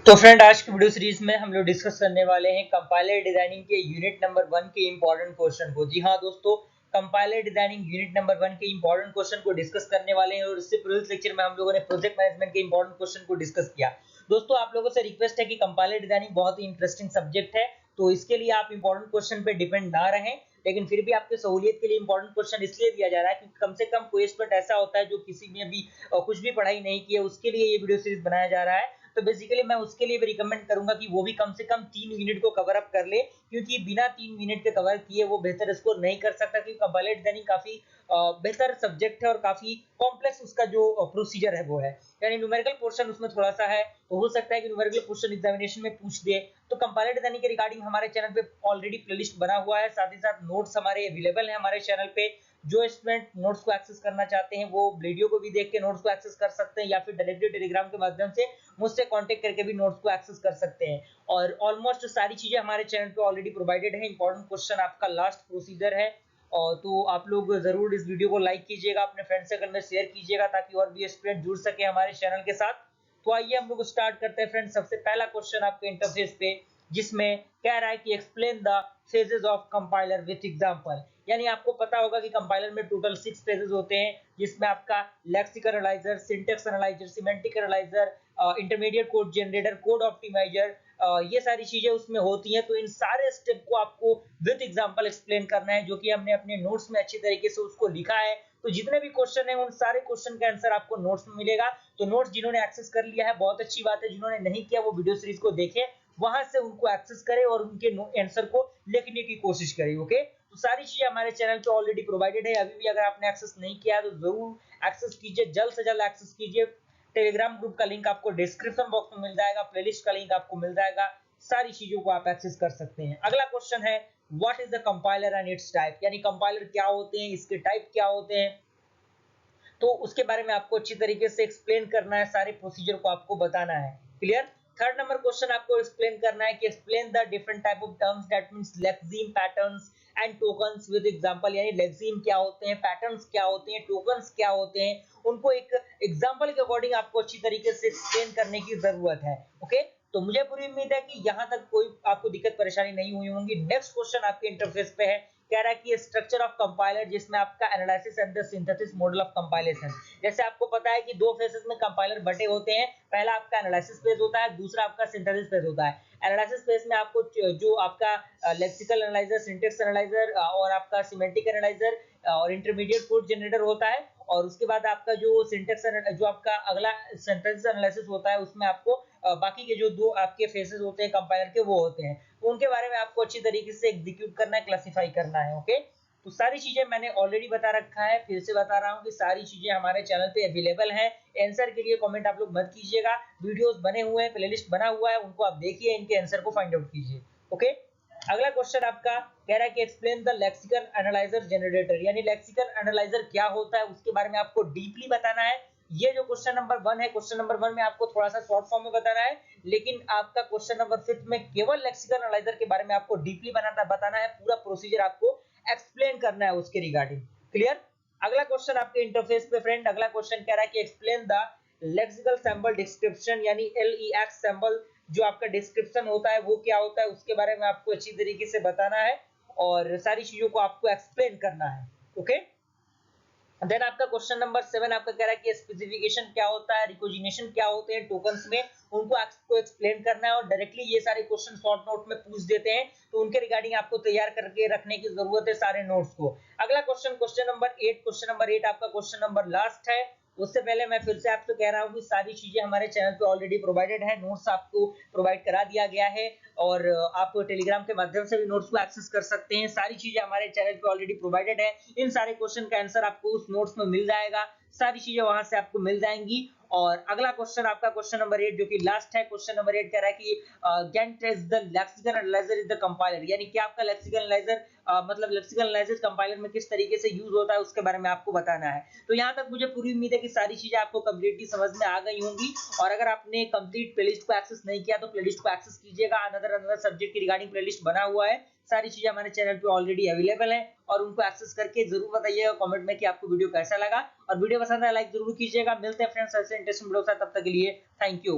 तो फ्रेंड, आज की वीडियो सीरीज में हम लोग डिस्कस करने वाले हैं कंपाइलर डिजाइनिंग के यूनिट नंबर 1 के इंपॉर्टेंट क्वेश्चन को। जी हाँ दोस्तों, कंपाइलर डिजाइनिंग यूनिट नंबर 1 के इंपॉर्टेंट क्वेश्चन को डिस्कस करने वाले हैं। और इससे प्रीवियस लेक्चर में हम लोगों ने प्रोजेक्ट मैनेजमेंट के इंपॉर्टेंट क्वेश्चन को डिस्कस किया। दोस्तों, आप लोगों से रिक्वेस्ट है कि कंपाइलर डिजाइनिंग बहुत ही इंटरेस्टिंग सब्जेक्ट है, तो इसके लिए आप इंपॉर्टेंट क्वेश्चन पे डिपेंड ना रहें, लेकिन फिर भी आपके सहूलियत के लिए इंपॉर्टेंट क्वेश्चन इसलिए दिया जा रहा है कि कम से कम कोई स्टूडेंट ऐसा होता है जो किसी ने भी कुछ भी पढ़ाई नहीं की है, उसके लिए ये वीडियो सीरीज बनाया जा रहा है। तो बेसिकली मैं उसके लिए भी रिकमेंड करूंगा कि वो भी कम से कम 3 यूनिट को कवर अप कर ले, क्योंकि बिना 3 यूनिट के कवर किए वो बेहतर स्कोर नहीं कर सकता, क्योंकि कंपाइलर डिजाइनिंग काफी बेहतर सब्जेक्ट है और काफी कॉम्प्लेक्स उसका जो प्रोसीजर है वो है। यानी न्यूमेरिकल पोर्शन उसमें थोड़ा सा है, तो हो सकता है कि न्यूमेरिकल पोर्शन एग्जामिनेशन में पूछ दे। तो कंपाइलर डिजाइनिंग के रिगार्डिंग हमारे चैनल पे ऑलरेडी प्लेलिस्ट बना हुआ है, साथ ही साथ नोट्स हमारे अवेलेबल है हमारे चैनल पे। जो स्टूडेंट नोट्स को एक्सेस करना चाहते हैं वो वीडियो को भी देख के नोट्स को एक्सेस कर सकते हैं, या फिर डायरेक्टली टेलीग्राम के माध्यम से मुझसे कांटेक्ट करके भी नोट्स को एक्सेस कर सकते हैं। और ऑलमोस्ट सारी चीजें हमारे चैनल पे ऑलरेडी प्रोवाइडेड है। इंपॉर्टेंट क्वेश्चन आपका लास्ट प्रोसीजर है, और तो आप लोग जरूर इस वीडियो को लाइक कीजिएगा, अपने फ्रेंड सर्कल में शेयर कीजिएगा, ताकि और भी स्टूडेंट जुड़ सके हमारे चैनल के साथ। तो आइए हम लोग स्टार्ट करते हैं फ्रेंड। सबसे पहला क्वेश्चन आपके इंटरफेस पे, जिसमें कह रहा है कि explain the phases of compiler with example. यानी आपको पता होगा कि कंपाइलर में टोटल 6 फेजेस होते हैं, जिसमें आपका lexical analyser, syntax analyser, semantic analyser, intermediate code generator, code optimiser, ये सारी चीजें उसमें होती हैं। तो इन सारे स्टेप को आपको विद एग्जांपल एक्सप्लेन करना है, जो कि हमने अपने नोट्स में अच्छी तरीके से उसको लिखा है। तो जितने भी क्वेश्चन है उन सारे क्वेश्चन का आंसर आपको नोट्स में मिलेगा। तो नोट्स जिन्होंने एक्सेस कर लिया है बहुत अच्छी बात है, जिन्होंने नहीं किया वो वीडियो सीरीज को देखें, वहां से उनको एक्सेस करें और उनके आंसर को लिखने की कोशिश करें। ओके, तो सारी चीजें हमारे चैनल पे ऑलरेडी प्रोवाइडेड है। अभी भी अगर आपने एक्सेस नहीं किया है तो जरूर एक्सेस कीजिए, जल्द से जल्द एक्सेस कीजिए। टेलीग्राम ग्रुप का लिंक आपको डिस्क्रिप्शन बॉक्स में मिल जाएगा, प्लेलिस्ट का लिंक आपको मिल जाएगा, सारी चीजों को आप एक्सेस कर सकते हैं। अगला क्वेश्चन है, what is the compiler and it's type. यानी कंपाइलर क्या होते हैं, इसके टाइप क्या होते हैं, तो उसके बारे में आपको अच्छी तरीके से एक्सप्लेन करना है, सारे प्रोसीजर को आपको बताना है। क्लियर। थर्ड नंबर क्वेश्चन आपको एक्सप्लेन करना है कि explain the different type of terms, that means lexeme, patterns and tokens with example. यानी लेक्सिम क्या होते हैं, पैटर्न्स क्या होते हैं, टोकन्स क्या होते हैं, उनको एक एग्जांपल के अकॉर्डिंग आपको अच्छी तरीके से एक्सप्लेन करने की जरूरत है। ओके, तो मुझे पूरी उम्मीद है कि यहां तक कोई आपको दिक्कत परेशानी नहीं हुई होंगी। नेक्स्ट क्वेश्चन आपके इंटरफेस पे है, कह रहा है कि स्ट्रक्चर ऑफ कंपाइलर, जिसमें आपका analysis and the synthesis model of compilation. जैसे आपको पता है कि दो फेजेस में कंपाइलर बटे होते हैं, पहला आपका एनालिसिस फेज होता है, दूसरा आपका सिंथेसिस फेज होता है। एनालिसिस फेज में आपको जो आपका लेक्सिकल एनालाइजर, सिंटैक्स एनालाइजर और आपका सिमेंटिक एनालाइजर और इंटरमीडिएट कोड जनरेटर होता है, और उसके बाद आपका जो सिंटैक्स जो आपका अगला सेंटेंस एनालिसिस होता है, उसमें आपको बाकी के जो दो आपके फेजेस होते हैं कंपाइलर के वो होते हैं, तो उनके बारे में आपको अच्छी तरीके से एग्जीक्यूट करना है, क्लासिफाई करना है। ओके, तो सारी चीजें मैंने ऑलरेडी बता रखा है, फिर से बता रहा हूँ कि सारी चीजें हमारे चैनल पे अवेलेबल हैं। आंसर के लिए कमेंट आप लोग मत कीजिएगा, वीडियोस बने हुए हैं, प्लेलिस्ट बना हुआ है, उनको आप देखिए, इनके आंसर को फाइंड आउट कीजिए। ओके, अगला क्वेश्चन आपका कह रहा है कि explain the lexical analyser generator. यानी लेक्सिकल एनालाइजर क्या होता है उसके बारे में आपको डीपली बताना है। ये जो क्वेश्चन नंबर 1 है, क्वेश्चन नंबर 1 में आपको थोड़ा सा शॉर्ट फॉर्म में बताना है, लेकिन आपका क्वेश्चन नंबर 5 में केवल लेक्सिकल एनालाइजर के बारे में आपको डीपली बताना है, पूरा प्रोसीजर आपको एक्सप्लेन करना है उसके रिगार्डिंग। क्लियर। अगला क्वेश्चन आपके इंटरफेस पे फ्रेंड, अगला क्वेश्चन कह रहा है कि explain the lexical sample description. यानी LEX सैंपल जो आपका डिस्क्रिप्शन होता है वो क्या होता है, उसके बारे में आपको अच्छी तरीके से बताना है और सारी चीजों को आपको एक्सप्लेन करना है। ओके, देन आपका क्वेश्चन नंबर 7 आपका कह रहा है कि स्पेसिफिकेशन क्या होता है, रिकोजिनेशन क्या होते हैं टोकन्स में, उनको आपको एक्सप्लेन करना है। और डायरेक्टली ये सारे क्वेश्चन शॉर्ट नोट में पूछ देते हैं, तो उनके रिगार्डिंग आपको तैयार करके रखने की जरूरत है सारे नोट्स को। अगला क्वेश्चन, क्वेश्चन नंबर 8 आपका क्वेश्चन नंबर लास्ट है। उससे पहले मैं फिर से आपसे कह रहा हूँ कि सारी चीजें हमारे चैनल पे ऑलरेडी प्रोवाइडेड है, नोट्स आपको प्रोवाइड करा दिया गया है, और आप टेलीग्राम के माध्यम से भी नोट्स को एक्सेस कर सकते हैं। सारी चीजें हमारे चैनल पे ऑलरेडी प्रोवाइडेड है, इन सारे क्वेश्चन का आंसर आपको उस नोट्स में मिल जाएगा, सारी चीजें वहां से आपको मिल जाएंगी। और अगला क्वेश्चन आपका क्वेश्चन नंबर 8 जो कि लास्ट है, क्वेश्चन नंबर 8 कह रहा है कि can test the lexical analyser is the compiler. यानी कि आपका लेक्सिकल एनालाइजर मतलब लेक्सिकल एनालाइजर कंपाइलर में किस तरीके से यूज होता है उसके बारे में आपको बताना है। तो यहाँ तक मुझे पूरी उम्मीद है कि सारी चीजें आपको कंप्लीटली समझ में आ गई होंगी। और अगर आपने कंप्लीट प्लेलिस्ट को एक्सेस नहीं किया तो प्लेलिस्ट को एक्सेस कीजिएगा, अनदर सब्जेक्ट की रिगार्डिंग प्लेलिस्ट बना हुआ है, सारी चीजें हमारे चैनल पे ऑलरेडी अवेलेबल है, और उनको एक्सेस करके जरूर बताइएगा कमेंट में कि आपको वीडियो कैसा लगा, और वीडियो पसंद है लाइक जरूर कीजिएगा। मिलते हैं फ्रेंड्स ऐसे इंटरेस्टिंग वीडियो के साथ, तब तक के लिए थैंक यू।